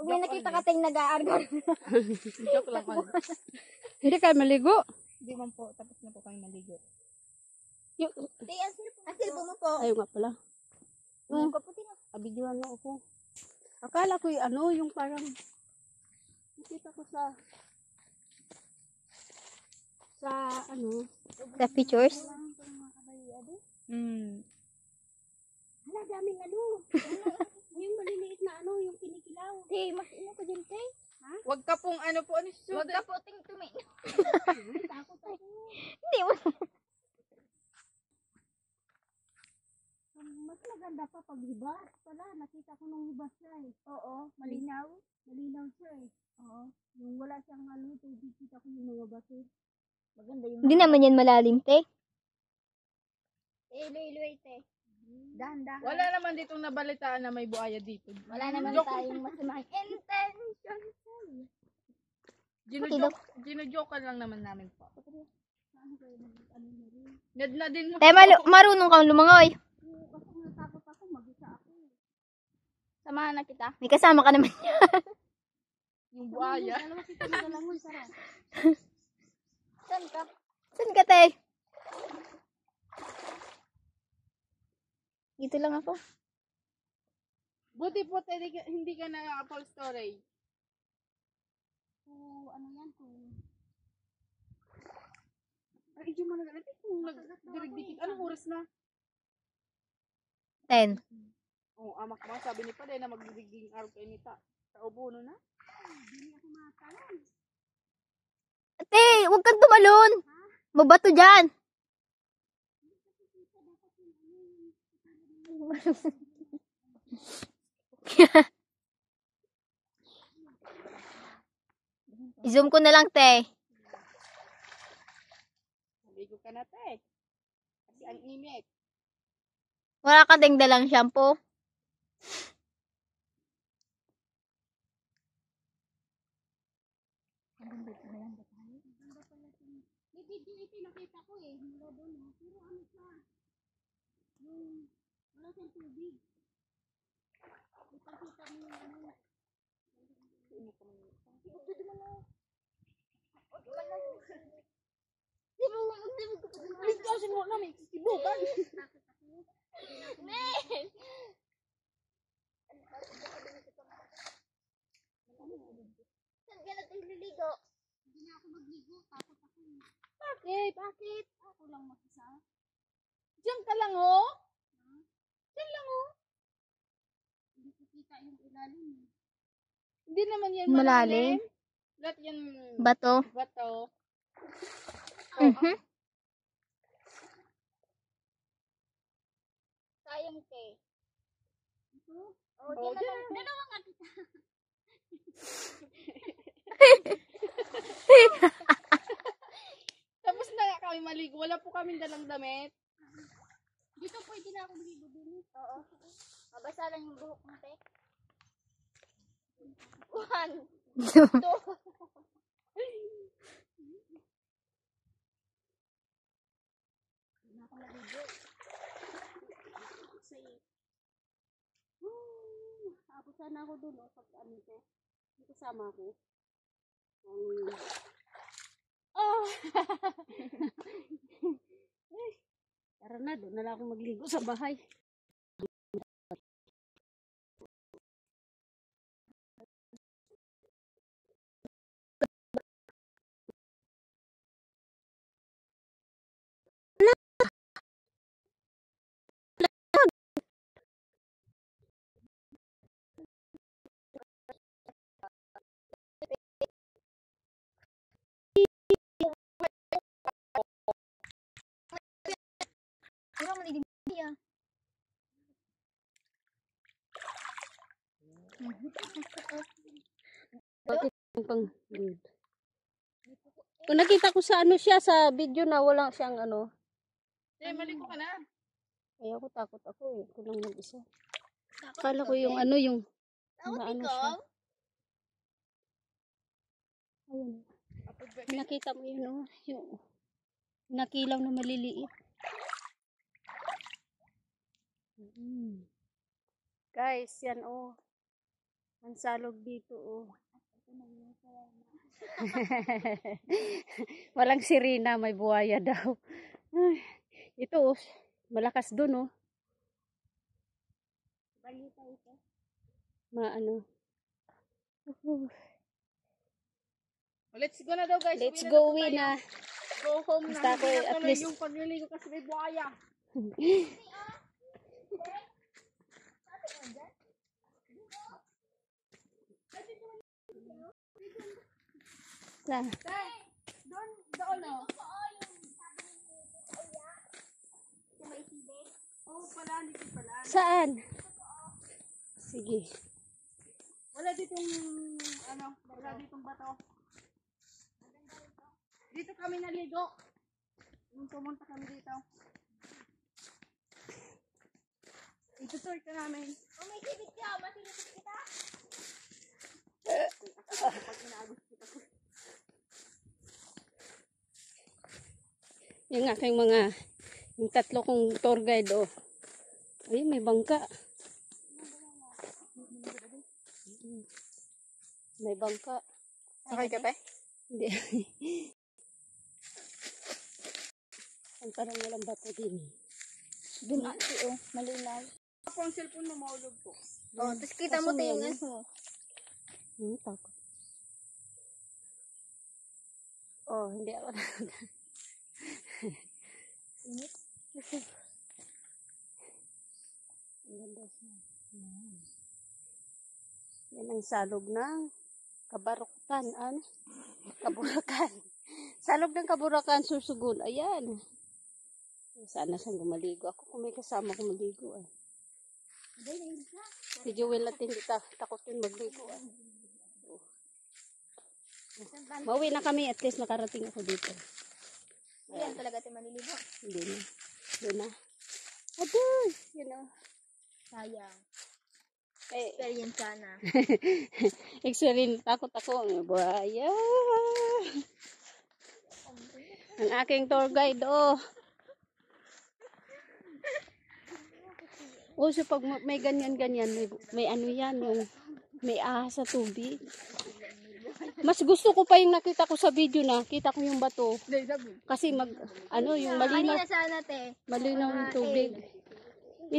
Pag may nakita ka tayong nag-aargon. Joke lang ko. Hindi kayo maligo. Hindi man po, tapos na po kami maligo. Ang cellphone mo po. Ayaw nga pala. Yung kaputi na. Abidyohan na ako. Akala ko yung ano, yung parang nakita ko sa ano. Sa pictures? Hala, daming ano. Yung maliliit na ano, yung kinikilaw. Mas ino ko din, te. Wag ka pong ano po, ano siya? Huwag ka po ting tumi. Takot ako. Hindi mo. Mas maganda pa pag hibas pala. Nakita ko nung hibas siya eh. Oo, malinaw. Malinaw siya eh. Oo. Yung wala siyang ano, tubig, kita ko yung mga baso. Maganda yung Hindi naman yan malalim, te. iloy-iloy te. Dahan-dahan. Wala naman ditong nabalitaan na may buhaya dito. Wala naman Joke. tayong masamang intention. Gino-joke lang naman namin po. Nad na din mo. Te, marunong kang lumangoy. Kasi natakot ako, mag-isa ako. Samahan na kita. May kasama ka naman. Yung buhaya. Dalawa kita magalangon, sarap. Saan ka? Saan ka, te? Dito lang ako. Buti po, hindi ka na-Apple storage. Ano yan kung... Ay, yung mga natin kung nagdirigdikit. Anong oras na? 10. Oo, amak mo. Sabi ni Paday na magdirigding araw kayo nita. Sa ubuno na. Ate, huwag kang tumalon. Mabato dyan. I-zoom ko na lang, te. Maligo ka na, te. Kasi ang init. Wala ka ding dalang shampoo. May video ito nakita ko eh. Mula doon eh. Pero ano siya? Yung wala siyang tubig. Ipakita mo yung ano. Kasi mo namin, sisibukan. Saan ka natin liligo? Hindi na ako magligo. Takot ako. Bakit? Ako lang mag-isa. Diyan ka lang, oh. Diyan lang, oh. Hindi ko kita yung ilalim eh. Hindi naman yan Malalim. Lahat yan Bato. bato. Mhm. Sayang te. Ito? Oh, Oh, diyan. Dalawa nga kita. Tapos na nga kami maligo. Wala po kaming dalang damit. Dito pwede na ako magligo din. Oo. Mabasa lang yung buhok mo, te. 1, 2. Hindi na ako magligo. Kasi, abot sana ako dun o pag ano te. Hindi kasama ako. Oh! Tara na, doon na lang ako magligo sa bahay. Ano ang malilim niya? Kung nakita ko sa ano siya sa video na walang siyang ano. Maligo ka na. Ay ako takot ako eh. Ako lang mag-isa. Akala ko yung ano yung ano siya. Ayun. Nakita mo yun oh. Yung nakilaw na maliliit. Guys, yan oh. Ang salog dito, oh. Walang sirena, may buhaya daw. Ay, ito, oh, malakas dun, oh. Balita ito. Maano. Let's go na daw guys. Let's Uwi na go, daw uwi tayo. na. Go home na. Basta ako, Hindi na at tuloy least- yung pagliligo kasi may buhaya. Sa, Doon no. Oh, pala, hindi pala. saan? Sige. Wala ditong, wala ditong bato. Dito kami naligo. Nung pumunta kami dito. Itutur ka namin. Oh, may sibit ka. Masilipit kita. Pag inaagos kita ko. Yung aking yung tatlo kong tour guide, oh. Ay, may bangka. May bangka. Sakay ka, te? Hindi. Ang parang walang bato din. Doon ate, oh. Malinaw. Ako ang cellphone mo, maulog po. Oh, tapos kita mo Kaso tayo yan, mo. Takot. Oh, hindi ako Init. Ang ganda siya. Yan ang salog ng Kabarukan. Ano? Kaburakan. Salog ng Kaburakan, Sursugun. Ayan. Sana siyang gumaligo. Ako kung may kasama kong maligo. Si Joel at hindi takot yun magligo. Mauwi na kami. At least nakarating ako dito. Yan talaga tayo maliligo. Hindi na. Doon na. Adoy! You know. Sayang. Eh, Experience sana. experience. Takot ako. Ang buhaya. Ang aking tour guide, oh. Oh, so pag may ganyan-ganyan, may ano yan, yung may ahas sa tubig. Mas gusto ko pa yung nakita ko sa video na, kita ko yung bato. Kasi yung malinaw, Kanina sana, te. malinaw yung tubig.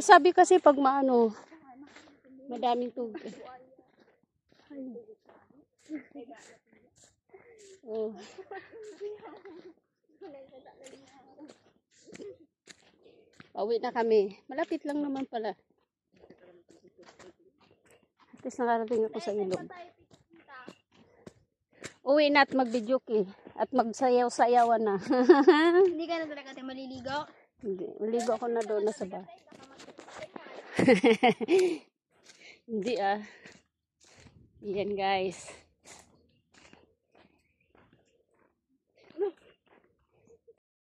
Sabi kasi pag madaming tubig. Oh. Pauwi na kami. Malapit lang naman pala. At least nakarating ako sa ilog. Uwi na at mag-videoke. At magsayaw-sayawan na. Hindi ka na talaga tayo maliligo. Hindi. Maligo ako na doon na sa bahay. Hindi ah. Yan guys.